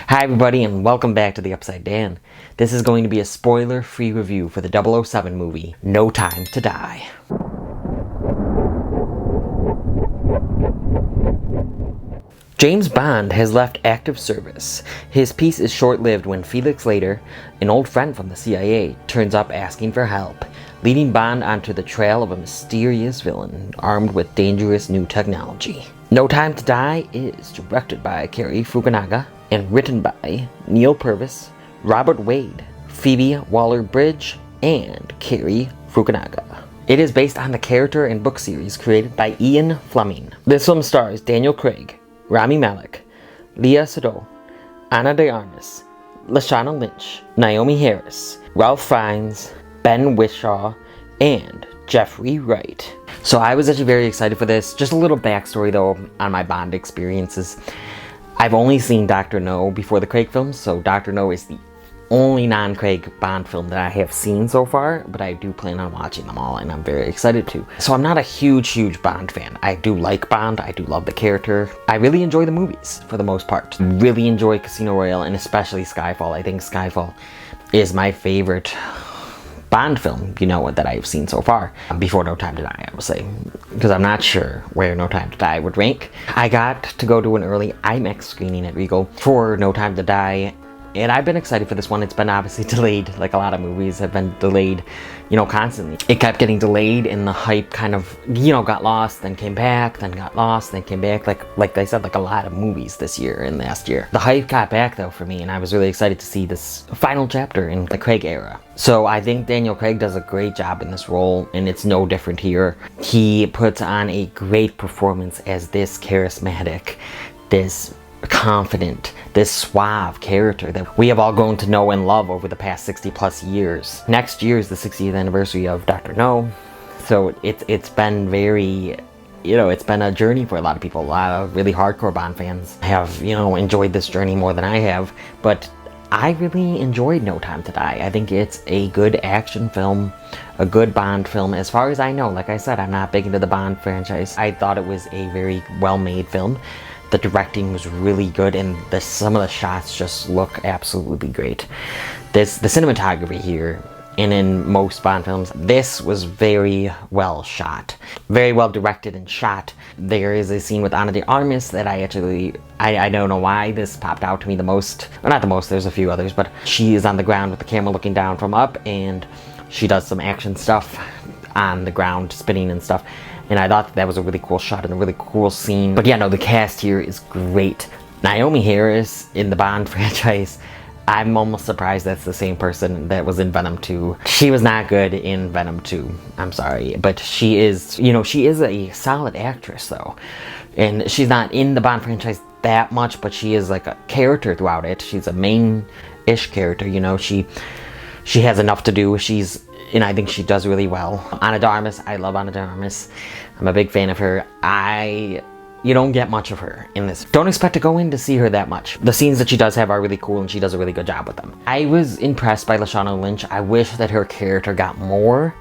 Hi everybody and welcome back to The Upside Dan. This is going to be a spoiler-free review for the 007 movie, No Time to Die. James Bond has left active service. His peace is short-lived when Felix Leiter, an old friend from the CIA, turns up asking for help, leading Bond onto the trail of a mysterious villain armed with dangerous new technology. No Time to Die is directed by Cary Fukunaga and written by Neal Purvis, Robert Wade, Phoebe Waller-Bridge, and Cary Fukunaga. It is based on the character and book series created by Ian Fleming. This film stars Daniel Craig, Rami Malek, Léa Seydoux, Ana de Armas, Lashana Lynch, Naomie Harris, Ralph Fiennes, Ben Whishaw, and Jeffrey Wright. So I was actually very excited for this. Just a little backstory though on my Bond experiences. I've only seen Dr. No before the Craig films, so Dr. No is the only non-Craig Bond film that I have seen so far, but I do plan on watching them all, and I'm very excited to. So I'm not a huge Bond fan. I do like Bond, I do love the character. I really enjoy the movies, for the most part. Really enjoy Casino Royale, and especially Skyfall. I think Skyfall is my favorite Bond film, that I've seen so far. Before No Time to Die, I would say. Because I'm not sure where No Time to Die would rank. I got to go to an early IMAX screening at Regal for No Time to Die, and I've been excited for this one. It's been obviously delayed, like a lot of movies have been delayed, constantly. It kept getting delayed, and the hype kind of, got lost, then came back, then got lost, then came back, like I said, like a lot of movies this year and last year. The hype got back, though, for me, and I was really excited to see this final chapter in the Craig era. So I think Daniel Craig does a great job in this role, and it's no different here. He puts on a great performance as this charismatic, this confident, this suave character that we have all grown to know and love over the past 60 plus years. Next year is the 60th anniversary of Dr. No, so it's been very, it's been a journey for a lot of people. A lot of really hardcore Bond fans have, enjoyed this journey more than I have, but I really enjoyed No Time to Die. I think it's a good action film, a good Bond film. As far as I know, like I said, I'm not big into the Bond franchise. I thought it was a very well-made film. The directing was really good, and some of the shots just look absolutely great. The cinematography here, and in most Bond films, this was very well shot. Very well directed and shot. There is a scene with Ana de Armas that I don't know why this popped out to me the most. Well, not the most, there's a few others, but she is on the ground with the camera looking down from up, and she does some action stuff on the ground, spinning and stuff. And I thought that was a really cool shot and a really cool scene. But yeah, no, the cast here is great. Naomie Harris in the Bond franchise, I'm almost surprised that's the same person that was in Venom 2. She was not good in Venom 2, I'm sorry. But she is, she is a solid actress though. And she's not in the Bond franchise that much, but she is like a character throughout it. She's a main-ish character, she has enough to do. And I think she does really well. Ana de Armas, I love Ana de Armas. I'm a big fan of her. You don't get much of her in this. Don't expect to go in to see her that much. The scenes that she does have are really cool, and she does a really good job with them. I was impressed by Lashana Lynch. I wish that her character got more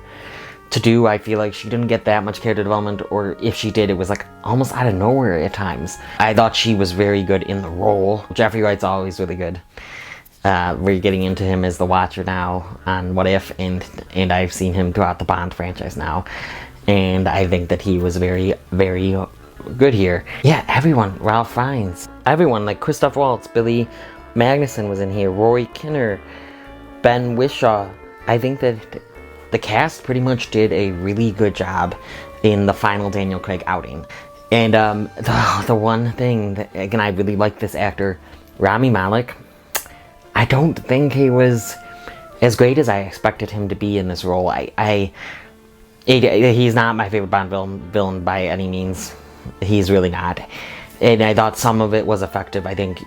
to do. I feel like she didn't get that much character development, or if she did, it was like almost out of nowhere at times. I thought she was very good in the role. Jeffrey Wright's always really good. We're getting into him as the Watcher now on What If, and I've seen him throughout the Bond franchise now, and I think that he was very, very good here. Yeah, everyone, Ralph Fiennes, everyone, like Christoph Waltz, Billy Magnussen was in here, Rory Kinnear, Ben Whishaw. I think that the cast pretty much did a really good job in the final Daniel Craig outing. And the one thing that, again, I really like this actor, Rami Malek. I don't think he was as great as I expected him to be in this role. He's not my favorite Bond villain by any means. He's really not. And I thought some of it was effective. I think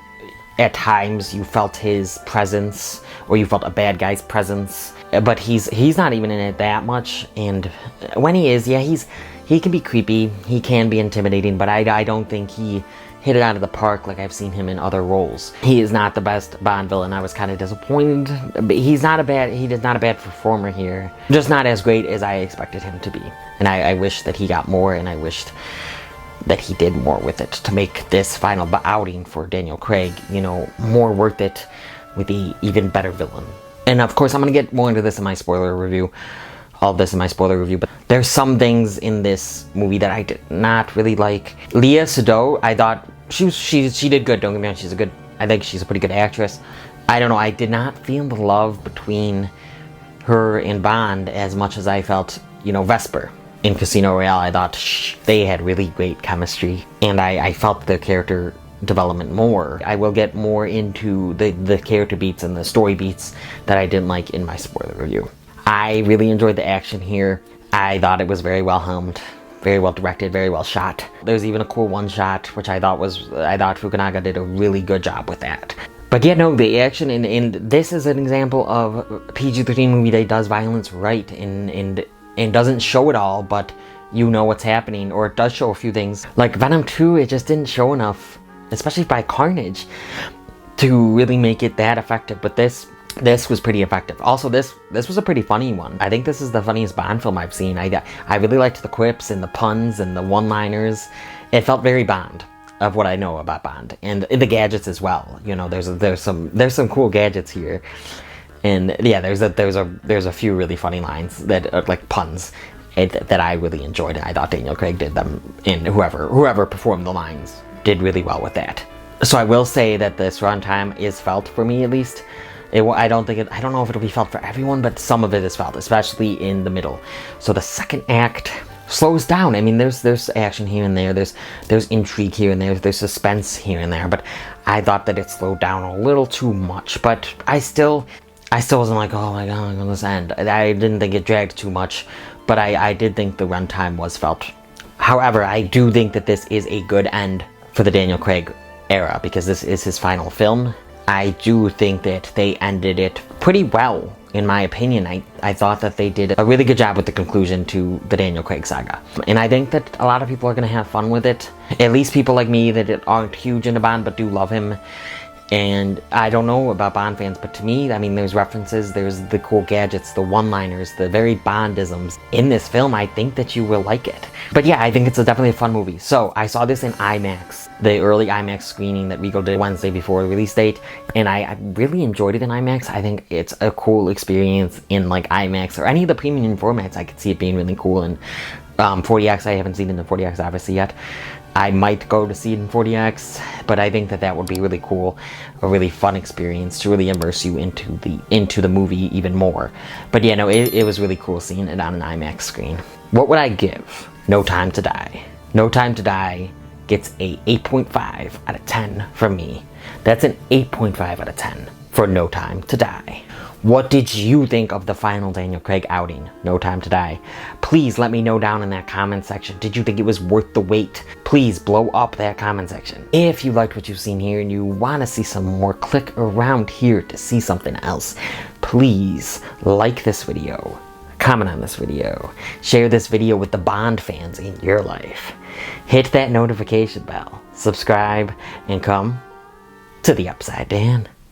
at times you felt his presence, or you felt a bad guy's presence. But he's not even in it that much. And when he is, yeah, he can be creepy. He can be intimidating. But I don't think he hit it out of the park like I've seen him in other roles. He is not the best Bond villain. I was kind of disappointed. But he is not a bad performer here. Just not as great as I expected him to be. And I wish that he got more, and I wished that he did more with it to make this final outing for Daniel Craig, you know, more worth it with the even better villain. And of course, I'm going to get more into this in my spoiler review. All this in my spoiler review, but there's some things in this movie that I did not really like. Léa Seydoux, I thought she did good. Don't get me wrong, I think she's a pretty good actress. I don't know, I did not feel the love between her and Bond as much as I felt, you know, Vesper in Casino Royale. I thought they had really great chemistry, and I felt their character development more. I will get more into the character beats and the story beats that I didn't like in my spoiler review. I really enjoyed the action here. I thought it was very well helmed, very well directed, very well shot. There's even a cool one-shot, which I thought Fukunaga did a really good job with that. But yeah, no, the action, and this is an example of a PG-13 movie that does violence right, and doesn't show it all, but you know what's happening, or it does show a few things. Like Venom 2, it just didn't show enough, especially by Carnage, to really make it that effective, but this was pretty effective. Also, this was a pretty funny one. I think this is the funniest Bond film I've seen. I really liked the quips and the puns and the one-liners. It felt very Bond, of what I know about Bond, and the gadgets as well. You know, there's some cool gadgets here, and yeah, there's a few really funny lines that are like puns that I really enjoyed. I thought Daniel Craig did them, and whoever performed the lines did really well with that. So I will say that this runtime is felt for me, at least. I don't know if it'll be felt for everyone, but some of it is felt, especially in the middle. So the second act slows down. I mean, there's action here and there, there's intrigue here and there's suspense here and there, but I thought that it slowed down a little too much. But I still wasn't like, oh my god, when this end. I didn't think it dragged too much, but I did think the runtime was felt. However, I do think that this is a good end for the Daniel Craig era, because this is his final film. I do think that they ended it pretty well, in my opinion. I thought that they did a really good job with the conclusion to the Daniel Craig saga. And I think that a lot of people are going to have fun with it. At least people like me that aren't huge into Bond but do love him. And I don't know about Bond fans, but to me, I mean, there's references, there's the cool gadgets, the one-liners, the very Bondisms in this film. I think that you will like it. But yeah, I think it's definitely a fun movie. So I saw this in IMAX, the early IMAX screening that Regal did Wednesday before the release date, and I really enjoyed it in IMAX. I think it's a cool experience in like IMAX or any of the premium formats. I could see it being really cool. And 40X, I haven't seen it in 40X obviously yet. I might go to see it in 40X, but I think that would be really cool, a really fun experience to really immerse you into the movie even more. But yeah, no, it was really cool seeing it on an IMAX screen. What would I give No Time to Die? No Time to Die gets a 8.5 out of 10 from me. That's an 8.5 out of 10 for No Time to Die. What did you think of the final Daniel Craig outing, No Time to Die? Please let me know down in that comment section. Did you think it was worth the wait? Please blow up that comment section. If you liked what you've seen here and you want to see some more, click around here to see something else. Please like this video, comment on this video, share this video with the Bond fans in your life. Hit that notification bell, subscribe, and come to the Upside Dan.